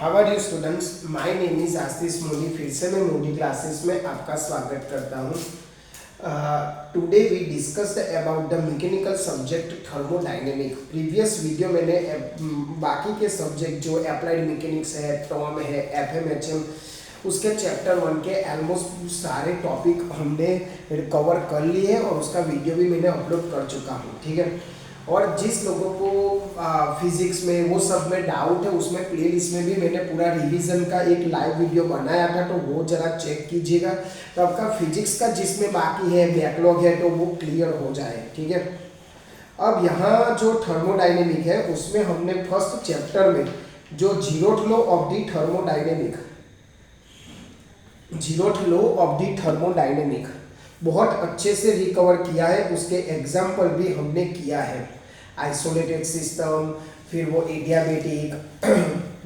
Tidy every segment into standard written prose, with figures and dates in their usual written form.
How are you students, my name is Ashish Modi. फिर से मैं मोदी क्लासेस में आपका स्वागत करता हूँ। Today we discussed about the mechanical subject thermodynamic. Previous video मैंने बाकी के सब्जेक्ट जो अप्लाइड मैकेनिक्स है, टॉम है, एफएमएचएम, उसके चैप्टर 1 के ऑलमोस्ट सारे टॉपिक हमने कवर कर लिए और उसका वीडियो भी मैंने अपलोड कर चुका हूँ। ठीक है, और जिस लोगों को फिजिक्स में वो सब में डाउट है, उसमें प्लेलिस्ट में भी मैंने पूरा रिवीजन का एक लाइव वीडियो बनाया था, तो वो जरा चेक कीजिएगा। तो आपका फिजिक्स का जिसमें बाकी है, बैकलॉग है, तो वो क्लियर हो जाए। ठीक है, अब यहाँ जो थर्मोडायनेमिक है उसमें हमने फर्स्ट चैप्टर में जो zeroth law of the thermodynamic बहुत अच्छे से रिकवर किया है। उसके एग्जाम्पल भी हमने किया है, आइसोलेटेड सिस्टम, फिर वो एडियाबेटिक,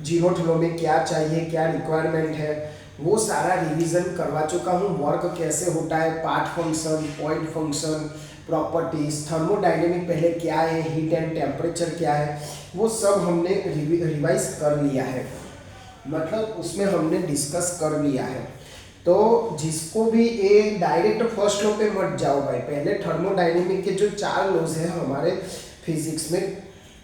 जीरोथ लॉ में क्या चाहिए, क्या रिक्वायरमेंट है, वो सारा रिवीजन करवा चुका हूँ। वर्क कैसे होता है, part function, point function, properties, thermodynamic पहले क्या है, हीट एंड टेम्परेचर क्या है, वो सब हमने रिवाइज कर लिया है, मतलब उसमें हमने डिस्कस कर लिया है। तो जिसको भी ये डायरेक्ट फर्स्ट लॉ पे मत जाओ भाई, पहले थर्मोडायनेमिक के जो 4 लॉज हैं हमारे फिजिक्स में,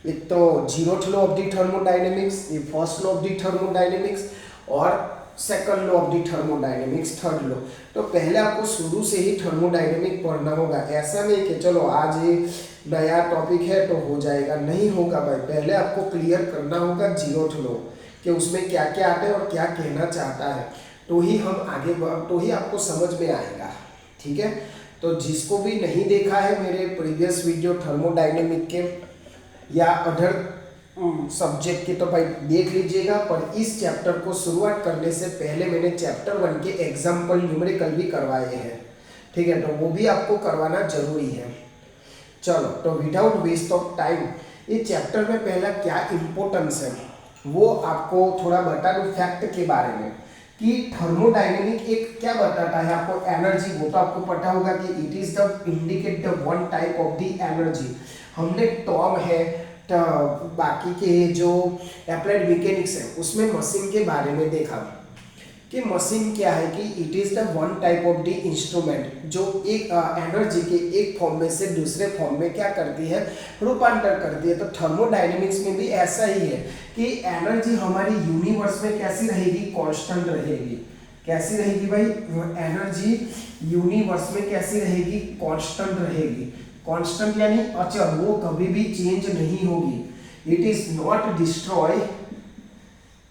एक तो zeroth law of the thermodynamics, ये first law of the thermodynamics, और second law of the thermodynamics, third law. तो पहले आपको शुरू से ही थर्मोडायनेमिक पढ़ना होगा। ऐसा नहीं कि चलो आज ये नया टॉपिक है तो हो जाएगा, नहीं होगा भाई। पहले आपको क्लियर करना होगा जीरोथ लॉ कि उसमें क्या क्या आता है और क्या कहना चाहता है, तो ही हम आगे तो ही आपको समझ में आएगा। ठीक है, तो जिसको भी नहीं देखा है मेरे प्रीवियस वीडियो थर्मोडायनेमिक के या अदर सब्जेक्ट के, तो भाई देख लीजिएगा। पर इस चैप्टर को शुरुआत करने से पहले मैंने चैप्टर 1 के एग्जाम्पल न्यूमेरिकल भी करवाए हैं। ठीक है, तो वो भी आपको करवाना जरूरी है। चलो, तो विदाउट वेस्ट ऑफ टाइम ये चैप्टर में पहला क्या इम्पोर्टेंस है वो आपको थोड़ा बता दूं फैक्ट के बारे में, कि थर्मोडायनेमिक एक क्या बताता है आपको, एनर्जी। वो तो आपको पता होगा कि it is the indicate the one type of the energy. हमने टॉम है, बाकी के जो अप्लाइड मैकेनिक्स है उसमें मशीन के बारे में देखा कि मशीन क्या है, कि it is the one type of the instrument जो एक एनर्जी के एक फॉर्म में से दूसरे फॉर्म में क्या करती है, रूपांतर करती है। तो थर्मोडायनेमिक्स में भी ऐसा ही है कि एनर्जी हमारी यूनिवर्स में कैसी रहेगी, कांस्टेंट रहेगी। कैसी रहेगी भाई, एनर्जी यूनिवर्स में कैसी रहेगी, कांस्टेंट रहेगी। कांस्टेंट यानी अचर, वो कभी भी चेंज नहीं होगी। It is not destroy,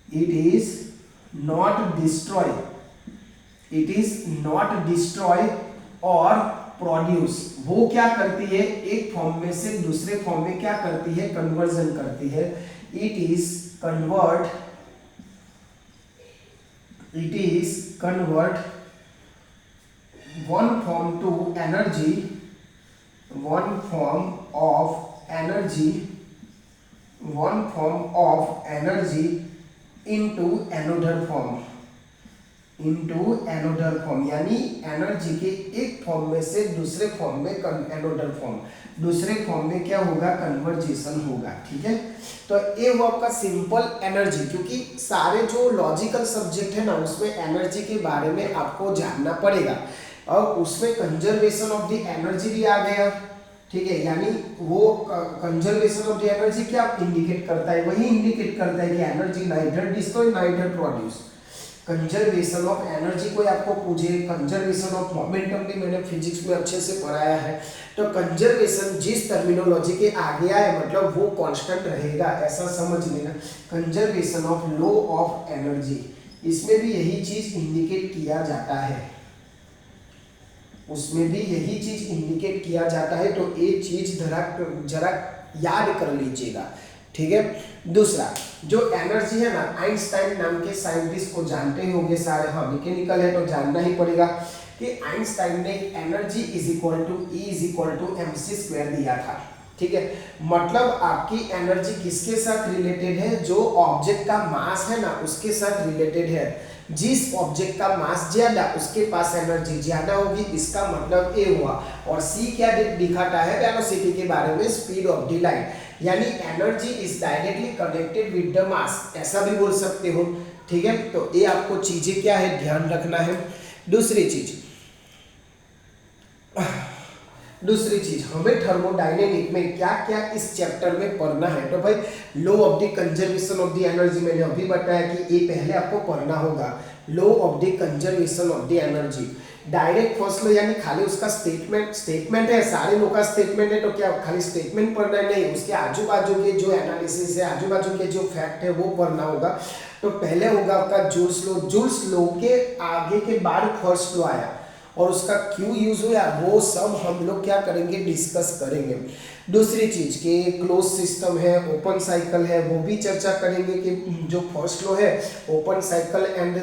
it is not destroy और प्रोड्यूस। वो क्या करती है, एक फॉर्म में से दूसरे फॉर्म में क्या करती है, कन्वर्जन करती है। It is convert one form to energy, one form of energy into another form, यानी एनर्जी के एक फॉर्म में से दूसरे फॉर्म में another form, दूसरे फॉर्म में क्या होगा, कन्वर्जेशन होगा। ठीक है, तो ये वो आपका सिंपल एनर्जी, क्योंकि सारे जो लॉजिकल सब्जेक्ट है ना उसमें एनर्जी के बारे में आपको जानना पड़ेगा, और उसमें कंजर्वेशन ऑफ द एनर्जी भी आ गया। ठीक है, यानी वो कंजर्वेशन ऑफ द एनर्जी क्या इंडिकेट करता है, वही इंडिकेट करता है कि energy neither destroy neither produce. Conservation of energy कोई आपको पूछे, कंजर्वेशन ऑफ मोमेंटम भी मैंने फिजिक्स में अच्छे से पढ़ाया है। तो कंजर्वेशन जिस टर्मिनोलॉजी के आगे आए मतलब वो कांस्टेंट रहेगा, ऐसा समझ लेना। Conservation of law of energy, इसमें भी यही चीज इंडिकेट किया जाता है, उसमें भी यही चीज इंडिकेट किया जाता है। तो एक चीज जरा याद कर लीजिएगा। ठीक है, दूसरा जो एनर्जी है ना, आइंस्टाइन नाम के साइंटिस्ट को जानते ही होंगे सारे, हाँ मैकेनिकल है तो जानना ही पड़ेगा, कि आइंस्टाइन ने energy is equal to mc² दिया था। ठीक है, मतलब आपकी एनर्जी किसके साथ रिलेटेड है, जो ऑब्जेक्ट का मास है ना उसके साथ रिलेटेड है। जिस ऑब्जेक्ट का मास ज्यादा उसके पास एनर्जी ज्यादा होगी, इसका मतलब ए हुआ। और सी क्या दिखाता है, वेलोसिटी के बारे में, स्पीड ऑफ द लाइट। यानी energy is directly connected with the mass, ऐसा भी बोल सकते हो। ठीक है, तो ये आपको चीजें क्या है ध्यान रखना है। दूसरी चीज हमें थर्मोडायनेमिक में क्या क्या इस चैप्टर में पढ़ना है। तो भाई law of the conservation of the energy मैंने अभी बताया कि ये पहले आपको पढ़ना होगा, law of the conservation of the energy. Direct first law यानी खाली उसका स्टेटमेंट है, सारे लोग का स्टेटमेंट है, तो क्या खाली स्टेटमेंट पढ़ना है? नहीं, उसके आजू बाजू के जो एनालिसिस है, आजू बाजू के जो फैक्ट है वो पढ़ना होगा। तो पहले होगा आपका जूल्स लॉ। जूल्स लॉ के आगे के बाद फर्स्ट लॉ आया और उसका क्यों यूज हुआ वो सब हम लोग क्या करेंगे, डिस्कस करेंगे। दूसरी चीज कि क्लोज सिस्टम है, ओपन साइकिल है, वो भी चर्चा करेंगे कि जो फर्स्ट लॉ है open cycle and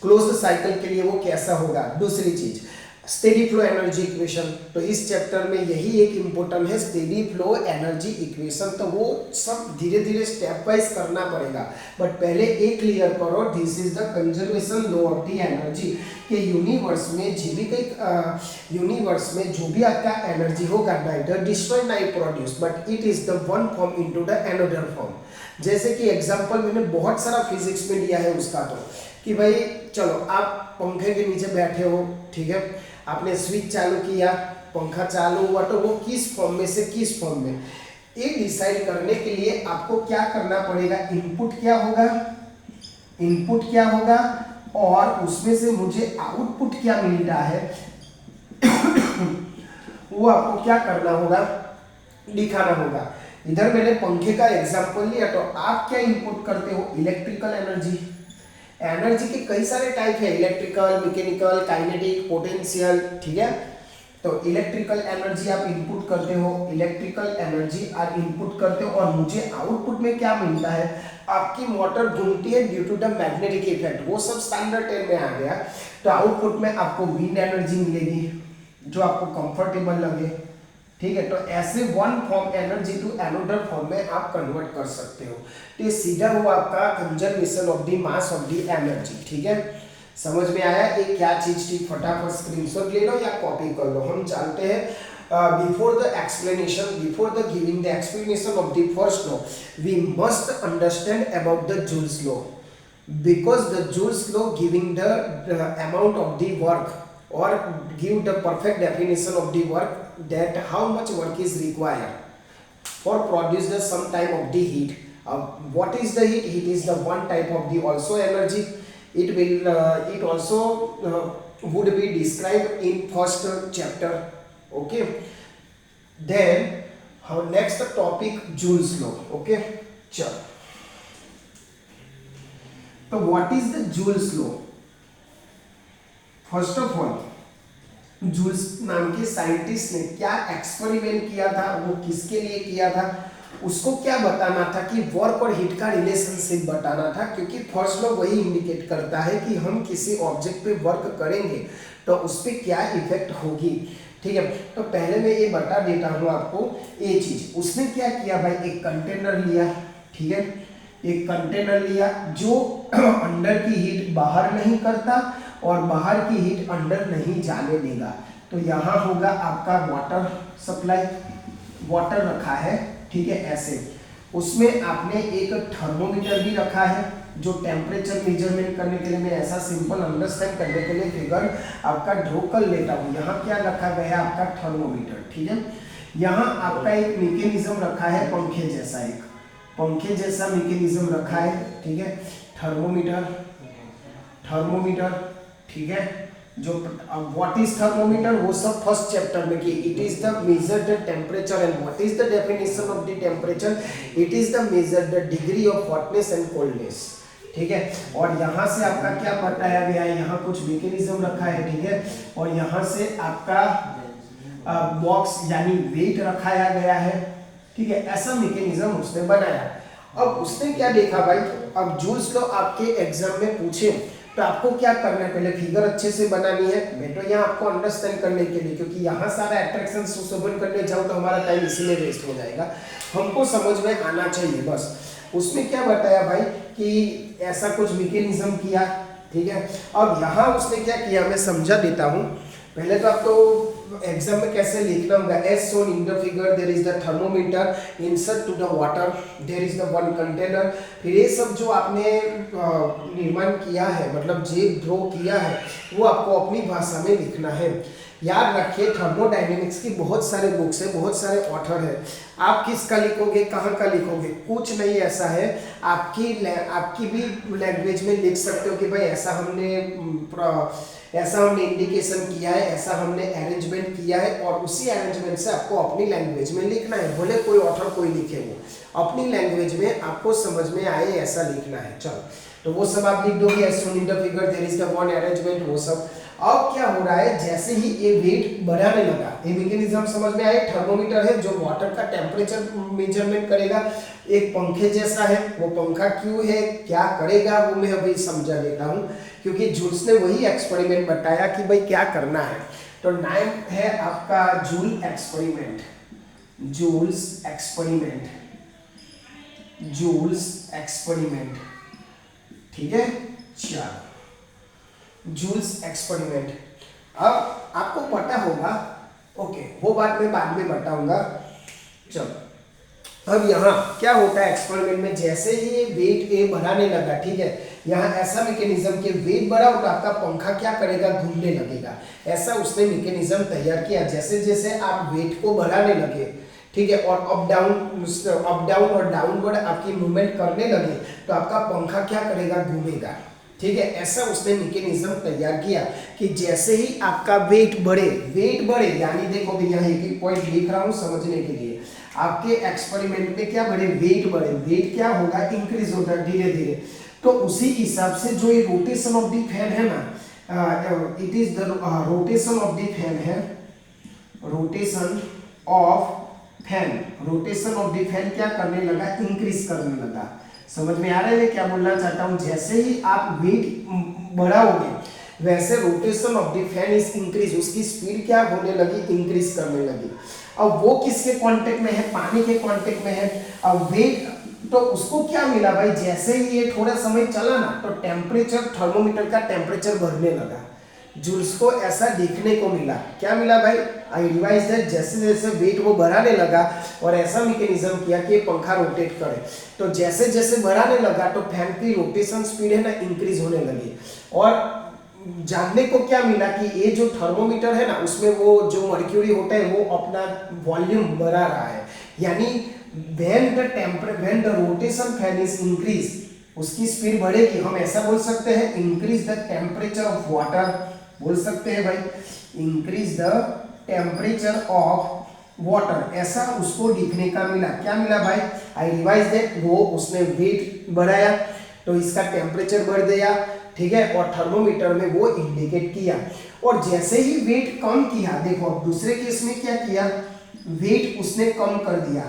closed cycle के लिए वो कैसा होगा। दूसरी चीज स्टेडी फ्लो एनर्जी इक्वेशन, तो इस चैप्टर में यही एक इम्पोर्टेंट है, स्टेडी फ्लो एनर्जी इक्वेशन। तो वो सब धीरे धीरे स्टेप वाइज करना पड़ेगा, बट पहले एक क्लियर करो, this is the conservation law of the energy के यूनिवर्स में जो भी आपका एनर्जी होगा neither destroy night produce, but it is the one form into the another form. जैसे कि एग्जांपल मैंने बहुत सारा फिजिक्स में दिया है उसका, तो कि भाई चलो आप पंखे के नीचे बैठे हो, ठीक है, आपने स्विच चालू किया, पंखा चालू हुआ, तो वो किस फॉर्म में से किस फॉर्म में, ये डिसाइड करने के लिए आपको क्या करना पड़ेगा, इनपुट क्या होगा और उसमें से मुझे आउटपुट क्या मिल रहा है वो आपको क्या करना होगा, दिखाना होगा। इधर मैंने पंखे का एग्जांपल लिया, तो आप क्या इनपुट करते हो, इलेक्ट्रिकल एनर्जी। एनर्जी के कई सारे टाइप है, इलेक्ट्रिकल, मैकेनिकल, काइनेटिक, पोटेंशियल, ठीक है। तो इलेक्ट्रिकल एनर्जी आप इनपुट करते हो, इलेक्ट्रिकल एनर्जी आप इनपुट करते हो और मुझे आउटपुट में क्या मिलता है, आपकी मोटर घूमती है due to the magnetic effect, वो सब स्टैंडर्ड टर्म में आ गया। तो आउटपुट में आपको विंड एनर्जी मिलेगी जो आपको कंफर्टेबल लगे, ठीक है। तो ऐसे one form energy to another form में आप कन्वर्ट कर सकते हो। तो ये सीधा हुआ आपका conservation of the mass of the energy, ठीक है। समझ में आया ये क्या चीज थी, फटाफट स्क्रीनशॉट ले लो या कॉपी कर लो। हम जानते हैं before the explanation, before the giving the explanation of the first law, we must understand about the Joule's law, because the Joule's law giving the amount of the work or give the perfect definition of the work, that how much work is required for produce the some type of the heat. What is the heat? Heat is the one type of the also energy. It also would be described in first chapter, okay. Then our next topic, Joule's law, okay. चलो, तो what is the Joule's law? First of all Joule's नाम के scientist ने क्या experiment किया था, वो किसके लिए किया था, उसको क्या बताना था कि वर्क और हीट का रिलेशनशिप बताना था। क्योंकि फर्स्ट लॉ वही इंडिकेट करता है कि हम किसी ऑब्जेक्ट पे वर्क करेंगे तो उस पर क्या इफेक्ट होगी, ठीक है। तो पहले मैं ये बता देता हूँ आपको ये चीज। उसने क्या किया भाई, एक कंटेनर लिया, ठीक है, एक कंटेनर लिया जो अंदर की हीट बाहर नहीं करता और बाहर की हीट अंदर नहीं जाने देगा। तो यहाँ होगा आपका वाटर सप्लाई, वाटर रखा है, ठीक है, ऐसे। उसमें आपने एक थर्मोमीटर भी रखा है जो टेम्परेचर मेजरमेंट करने के लिए, मैं ऐसा सिंपल अंडरस्टैंड करने के लिए फिगर आपका ड्रॉ कर लेता हूँ। यहाँ क्या रखा गया है आपका थर्मोमीटर, ठीक है। यहाँ आपका एक मैकेनिज्म रखा है पंखे जैसा, एक पंखे जैसा मैकेनिज्म रखा है, ठीक है। थर्मोमीटर, ठीक है। जो व्हाट इज थर्मोमीटर वो सब फर्स्ट चैप्टर में की। It is the measure the temperature and what is the definition of the temperature, it is the measure the degree of hotness and coldness, ठीक है। और यहाँ से आपका क्या बताया गया है, यहाँ कुछ मैकेनिज्म रखा है, ठीक है। और यहाँ से आपका बॉक्स यानी वेट रखाया गया है, ठीक है। ऐसा मैकेनिज्म उसने बनाया। अब उसने क्या देखा भाई, अब जूल्स लॉ आपके एग्जाम में पूछे तो आपको क्या करना है, पहले फिगर अच्छे से बनानी है। मैं तो यहाँ आपको अंडरस्टैंड करने के लिए, क्योंकि यहाँ सारा अट्रैक्शन सुशोभन करने जाऊँ तो हमारा टाइम इसीलिए वेस्ट हो जाएगा, हमको समझ में आना चाहिए बस। उसमें क्या बताया भाई कि ऐसा कुछ मैकेनिज्म किया, ठीक है। अब यहाँ उसने क्या किया मैं समझा देता हूँ। पहले तो आपको एग्जाम में कैसे लिखना होगा, as shown in the figure there is the thermometer insert to the water, there is the one container. फिर ये सब जो आपने निर्माण किया है, मतलब जो ड्रॉ किया है, वो आपको अपनी भाषा में लिखना है। याद रखिए थर्मोडायनेमिक्स की बहुत सारे बुक्स है, बहुत सारे ऑथर है। आप किसका लिखोगे, कहाँ का लिखोगे, कुछ नहीं ऐसा है। आपकी भी लैंग्वेज में लिख सकते हो कि भाई ऐसा हमने इंडिकेशन किया है, ऐसा हमने अरेंजमेंट किया है, और उसी अरेंजमेंट से आपको अपनी लैंग्वेज में लिखना है। भले कोई ऑथर कोई लिखे, वो अपनी लैंग्वेज में आपको समझ में आए ऐसा लिखना है। चलो, तो वो सब आप लिख दोगे, as shown in the figure there is the one arrangement, वो सब। अब क्या हो रहा है, जैसे ही ये वेट बढ़ाने लगा, ये मैकेनिज्म समझ में आए। थर्मोमीटर है जो वाटर का टेम्परेचर मेजरमेंट करेगा, एक पंखे जैसा है। वो पंखा क्यों है, क्या करेगा, वो मैं अभी समझा देता हूँ, क्योंकि जूल्स ने वही एक्सपेरिमेंट बताया कि भाई क्या करना है। तो नाम है आपका Joule experiment, Joule's experiment, Joule's experiment, ठीक है। चलो, जूल्स एक्सपेरिमेंट अब आपको पता होगा, ओके, वो बात मैं बाद में बताऊंगा। चलो, अब यहाँ क्या होता है एक्सपेरिमेंट में, जैसे ही वेट ए बढ़ाने लगा, ठीक है, यहाँ ऐसा मैकेनिज्म के वेट बढ़ा तो आपका पंखा क्या करेगा, घूमने लगेगा। ऐसा उसने मैकेनिज्म तैयार किया। जैसे जैसे आप वेट को बढ़ाने लगे, ठीक है, और अप डाउन और डाउनवर्ड आपकी मूवमेंट करने लगे, तो आपका पंखा क्या करेगा, घूमेगा, ठीक है। ऐसा उसने मैकेनिज्म तैयार किया कि जैसे ही आपका वेट बढ़े, यानी देखो भी यहाँ एक पॉइंट लिख रहा हूँ समझने के लिए। आपके एक्सपेरिमेंट में क्या बढ़े, वेट बढ़े, वेट क्या होगा, इंक्रीज होगा धीरे धीरे। तो उसी हिसाब से जो ये रोटेशन ऑफ द फैन है ना, it is the rotation of the fan है, रोटेशन ऑफ द फैन क्या करने लगा, इंक्रीज करने लगा। समझ में आ रहा है मैं क्या बोलना चाहता हूँ। जैसे ही आप वेट बढ़ाओगे, वैसे rotation of the fan is increase, उसकी स्पीड क्या होने लगी, इंक्रीज करने लगी। अब वो किसके कांटेक्ट में है, पानी के कांटेक्ट में है। अब वेट, तो उसको क्या मिला भाई, जैसे ही ये थोड़ा समय चला ना, तो टेम्परेचर, थर्मोमीटर का टेम्परेचर बढ़ने लगा। जूल्स को ऐसा देखने को मिला, क्या मिला भाई, आई रिवाइज दैट, जैसे जैसे वेट वो बढ़ाने लगा और ऐसा मैकेनिज्म किया कि पंखा रोटेट करे, तो जैसे जैसे बढ़ाने लगा तो फैन की रोटेशन स्पीड है ना, इंक्रीज होने लगी। और जानने को क्या मिला कि ये जो थर्मोमीटर है ना, उसमें वो जो मर्क्यूरी होता है वो अपना वॉल्यूम बढ़ा रहा है। यानी when the rotation fan is increase, उसकी स्पीड बढ़ेगी। हम ऐसा बोल सकते हैं, increase the temperature of water, बोल सकते हैं भाई, increase the temperature of water, ऐसा उसको दिखने का मिला। क्या मिला भाई, आई रिवाइज दैट, वो उसने वेट बढ़ाया तो इसका टेम्परेचर बढ़ गया, ठीक है, और थर्मोमीटर में वो इंडिकेट किया। और जैसे ही वेट कम किया, देखो अब दूसरे केस में क्या किया, वेट उसने कम कर दिया,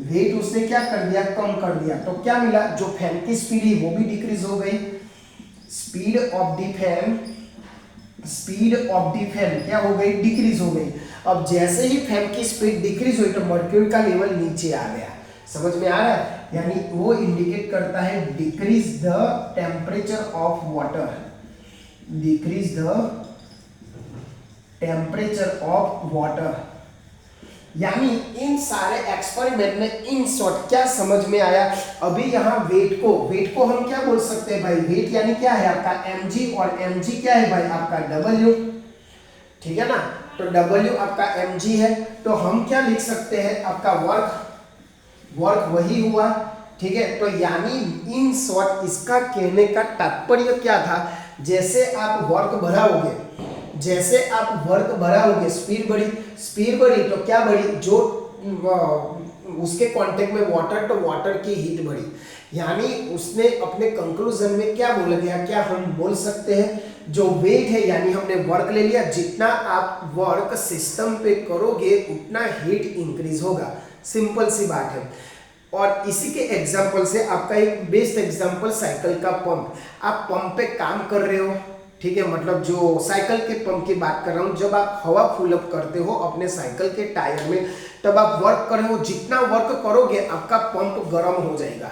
वेट उसने क्या कर दिया, कम कर दिया, तो क्या मिला, जो फैन की स्पीड है वो भी डिक्रीज हो गई। स्पीड ऑफ द फैन क्या हो गई, डिक्रीज हो गई। अब जैसे ही फैन की स्पीड डिक्रीज हुई तो मर्क्यूरी का लेवल नीचे आ गया। समझ में आ रहा है, यानी वो इंडिकेट करता है decrease the temperature of water, decrease the temperature of water. यानी इन सारे एक्सपेरिमेंट में इन शॉर्ट क्या समझ में आया, अभी यहाँ वेट को हम क्या बोल सकते हैं भाई, वेट यानी क्या है आपका mg, और mg क्या है भाई आपका w, ठीक है ना। तो w आपका mg है, तो हम क्या लिख सकते हैं, आपका वर्क वही हुआ, ठीक है। तो यानी इन शॉर्ट इसका कहने का तात्पर्य क्या था, जैसे आप वर्क बढ़ाओगे, स्पीड बढ़ी तो क्या बढ़ी, जो उसके कांटेक्ट में वाटर, तो वाटर की हीट बढ़ी। यानी उसने अपने कंक्लूजन में क्या बोल गया, क्या हम बोल सकते हैं, जो वेट है यानी हमने वर्क ले लिया, जितना आप वर्क सिस्टम पे करोगे उतना हीट इंक्रीज होगा। सिंपल सी बात है। और इसी के एग्जाम्पल से आपका एक बेस्ट एग्जाम्पल साइकिल का पंप। आप पंप पे काम कर रहे हो, ठीक है, मतलब जो साइकिल के पंप की बात कर रहा हूँ, जब आप हवा फुल अप करते हो अपने साइकिल के टायर में, तब आप वर्क कर रहे हो, जितना वर्क करोगे आपका पंप गर्म हो जाएगा,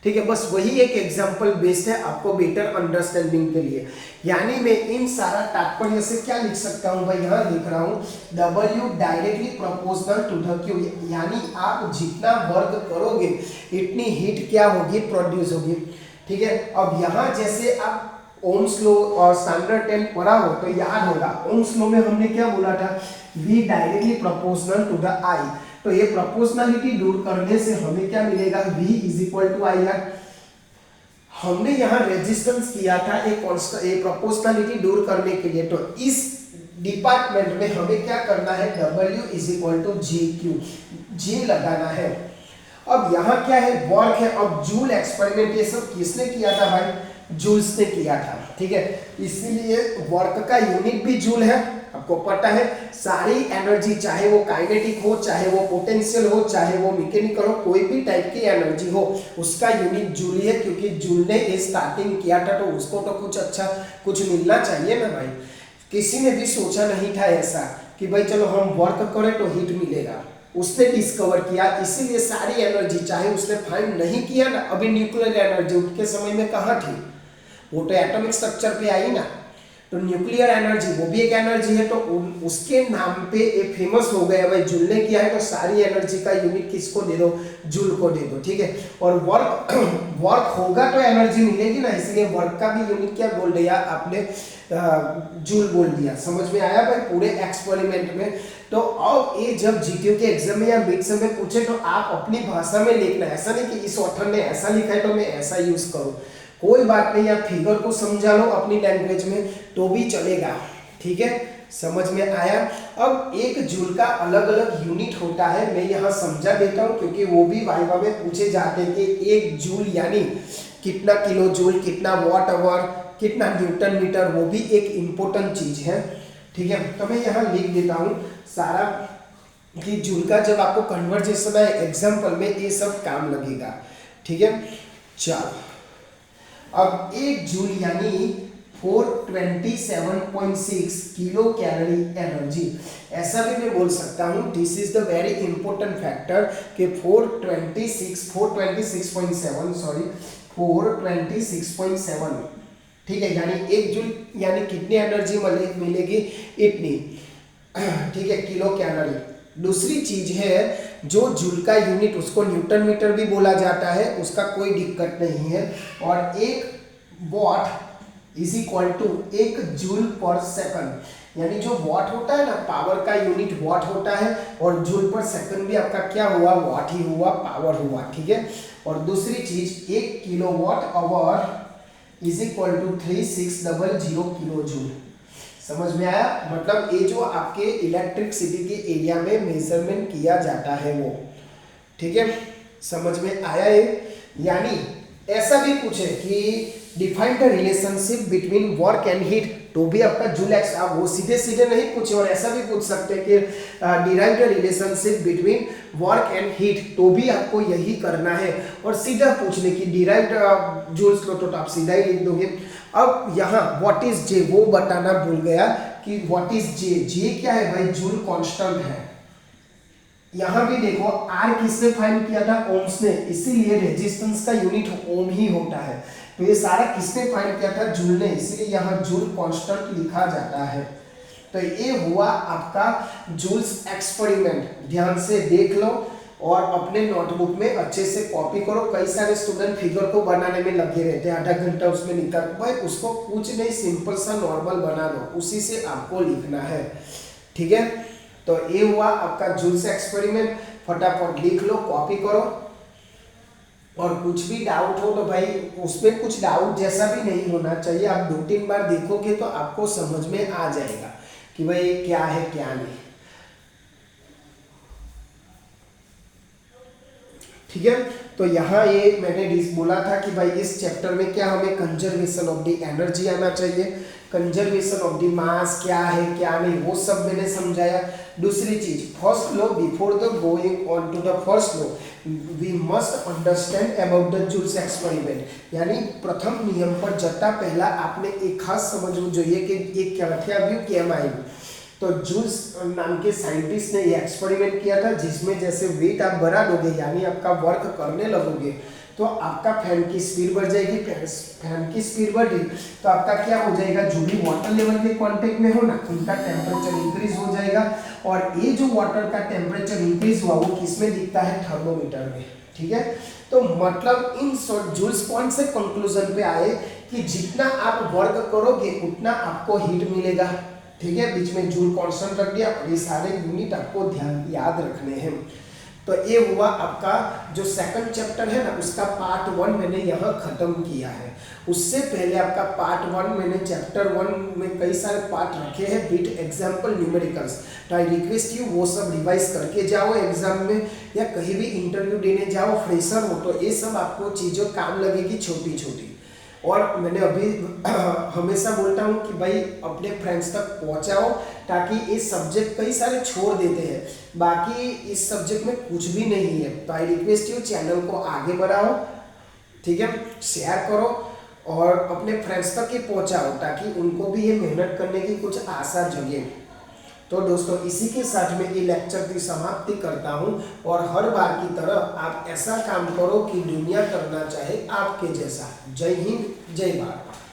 ठीक है, बस वही एक एग्जाम्पल बेस्ड है आपको बेटर अंडरस्टैंडिंग के लिए। यानी मैं इन सारा तात्पर्य से क्या लिख सकता हूँ भाई, यहाँ लिख रहा हूँ W directly proportional to the Q, यानी आप जितना वर्क करोगे इतनी हीट क्या होगी, प्रोड्यूस होगी। ठीक है, अब यहाँ जैसे आप ओम्स लॉ और स्टैंडर्ड 10 पढ़ा हो तो याद होगा, ओम्स लॉ में हमने क्या बोला था, V directly proportional to the I। तो ये प्रोपोर्शनलिटी दूर करने से हमें क्या मिलेगा, V is equal to I R. हमने यहाँ रेजिस्टेंस किया था एक प्रोपोर्शनलिटी दूर करने के लिए, तो इस डिपार्टमेंट में हमें क्या करना है, W is equal to G Q, G लगाना है। अब यहाँ क्या है, वर्क है। अब जूल एक्सपेरिमेंट ये सब किसने किया था भाई, जूल्स ने किया था। ठीक है, इसीलिए वर्क का यूनिट भी जूल है, आपको पता है। सारी एनर्जी, चाहे वो काइनेटिक हो, चाहे वो पोटेंशियल हो, चाहे वो मैकेनिकल हो, कोई भी टाइप की एनर्जी हो, उसका यूनिट जूल ही है, क्योंकि जूल ने ये स्टार्टिंग किया था तो उसको तो कुछ अच्छा कुछ मिलना चाहिए ना भाई। किसी ने भी सोचा नहीं था ऐसा कि भाई चलो हम वर्क करें तो हीट मिलेगा, उसने डिस्कवर किया। इसीलिए सारी एनर्जी, चाहे उसने फाइंड नहीं किया ना, अभी न्यूक्लियर एनर्जी उसके समय में कहाँ थी, वो तो एटॉमिक स्ट्रक्चर पे आई ना। तो न्यूक्लियर एनर्जी वो भी एक एनर्जी है, तो उसके नाम पे एक फेमस हो गया भाई, जूल ने किया है, तो सारी एनर्जी का यूनिट किसको दे दो, जूल को दे दो। ठीक है, और वर्क होगा तो एनर्जी मिलेगी ना, इसलिए वर्क का भी यूनिट क्या बोल दिया आपने, जूल बोल दिया। समझ में आया भाई पूरे एक्सपेरिमेंट में। तो अब ये जब जीटीयू के एग्जाम में या मिड सेम में पूछे तो आप अपनी भाषा में लिखना, ऐसा नहीं कि इस ऑथर ने ऐसा लिखा है तो मैं ऐसा यूज करूँ, कोई बात नहीं, आप फिगर को समझा लो अपनी लैंग्वेज में तो भी चलेगा। ठीक है, समझ में आया। अब एक जूल का अलग अलग यूनिट होता है, मैं यहाँ समझा देता हूँ क्योंकि वो भी वाइवा में पूछे जाते हैं कि एक जूल यानी कितना किलो जूल, कितना वॉट आवर, कितना न्यूटन मीटर, वो भी एक इम्पोर्टेंट चीज है। ठीक है, तो मैं यहाँ लिख देता हूँ सारा कि जूल का जब आपको कन्वर्जेशन है एग्जाम्पल में ये सब काम लगेगा। ठीक है, चलो अब एक जूल यानी 427.6 किलो कैलोरी एनर्जी, ऐसा भी मैं बोल सकता हूँ, this is the very important factor कि 426.7 ठीक है, यानी एक जूल यानी कितनी एनर्जी मिलेगी, इतनी। ठीक है, किलो कैलोरी। दूसरी चीज है जो जूल का यूनिट, उसको न्यूटन मीटर भी बोला जाता है, उसका कोई दिक्कत नहीं है। और एक watt is equal to 1 joule per second, यानी जो वॉट होता है ना, पावर का यूनिट वॉट होता है, और जूल पर सेकंड भी आपका क्या हुआ, वॉट ही हुआ, पावर हुआ। ठीक है, और दूसरी चीज 1 kilowatt hour is equal to 3600 kilo joule. समझ में आया, मतलब ये जो आपके इलेक्ट्रिसिटी के एरिया में मेजरमेंट किया जाता है वो। ठीक है, समझ में आया ये। यानी ऐसा भी पूछे कि define the relationship between work and heat, तो भी आपका जूल एक्स, आप वो सीधे सीधे नहीं पूछे, और ऐसा भी पूछ सकते हैं कि derive the relationship between work and heat, तो भी आपको यही करना है। और सीधा पूछने की डिराइव जूल्स लो तो आप सीधा ही लिख दोगे। अब यहाँ व्हाट इज जे, वो बताना भूल गया कि व्हाट इज जे। जे क्या है भाई, जूल कांस्टेंट है। यहाँ भी देखो आर किसने फाइंड किया था, ओम्स ने, इसीलिए रेजिस्टेंस का यूनिट ओम ही होता है। तो ये सारा किसने फाइंड किया था, जूल ने, इसीलिए यहाँ जूल कांस्टेंट लिखा जाता है। तो ये हुआ आपका जूल्स एक्सपेरिमेंट, ध्यान से देख लो और अपने नोटबुक में अच्छे से कॉपी करो। कई सारे स्टूडेंट फिगर को बनाने में लगे रहते हैं, आधा घंटा उसमें निकाल, भाई उसको कुछ नहीं, सिंपल सा नॉर्मल बना दो, उसी से आपको लिखना है। ठीक है, तो ये हुआ आपका जूल्स एक्सपेरिमेंट, फटाफट लिख लो, कॉपी करो। और कुछ भी डाउट हो तो भाई उसमें कुछ डाउट जैसा भी नहीं होना चाहिए, आप 2-3 बार देखोगे तो आपको समझ में आ जाएगा कि भाई क्या है क्या नहीं। ठीक है, तो यहाँ ये मैंने बोला था कि भाई इस चैप्टर में क्या हमें कंजर्वेशन ऑफ द एनर्जी आना चाहिए, कंजर्वेशन ऑफ द मास क्या है क्या नहीं, वो सब मैंने समझाया। दूसरी चीज, first law, before the going on to the first law we must understand about the Joule's experiment, यानी प्रथम नियम पर जता पहला आपने एक खास समझવું જોઈએ कि एक क्या व्यू केम આવ્યું। तो जूल्स नाम के साइंटिस्ट ने ये एक्सपेरिमेंट किया था, जिसमें जैसे वेट आप बढ़ा दोगे यानी आपका वर्क करने लगोगे तो आपका फैन की स्पीड बढ़ जाएगी, फैन की स्पीड बढ़ी तो आपका क्या हो जाएगा, जो भी वाटर लेवल के कांटेक्ट में हो ना उनका टेम्परेचर इंक्रीज हो जाएगा। और ये जो वाटर का टेम्परेचर इंक्रीज हुआ वो किस में दिखता है, थर्मोमीटर में। ठीक है, तो मतलब इन शॉर्ट जूल्स पॉइंट से कंक्लूजन पे आए कि जितना आप वर्क करोगे उतना आपको हीट मिलेगा। ठीक है, बीच में जूल कांस्टेंट रख दिया और ये सारे यूनिट आपको ध्यान याद रखने हैं। तो ये हुआ आपका जो सेकंड चैप्टर है ना उसका पार्ट 1 मैंने यहाँ खत्म किया है। उससे पहले आपका पार्ट 1 मैंने चैप्टर 1 में कई सारे पार्ट रखे हैं विद एग्जाम्पल न्यूमेरिकल्स। तो आई रिक्वेस्ट यू वो सब रिवाइज करके जाओ एग्जाम में या कहीं भी इंटरव्यू देने जाओ, फ्रेशर हो तो ये सब आपको चीज़ों काम लगेगी छोटी छोटी। और मैंने अभी हमेशा बोलता हूँ कि भाई अपने फ्रेंड्स तक पहुँचाओ ताकि इस सब्जेक्ट कई सारे छोड़ देते हैं, बाकी इस सब्जेक्ट में कुछ भी नहीं है। तो आई रिक्वेस्ट यू चैनल को आगे बढ़ाओ, ठीक है, शेयर करो और अपने फ्रेंड्स तक ये पहुँचाओ ताकि उनको भी ये मेहनत करने की कुछ आशा जगे। तो दोस्तों इसी के साथ में ये लेक्चर की समाप्ति करता हूँ और हर बार की तरह आप ऐसा काम करो कि दुनिया करना चाहे आपके जैसा। जय हिंद, जय भारत।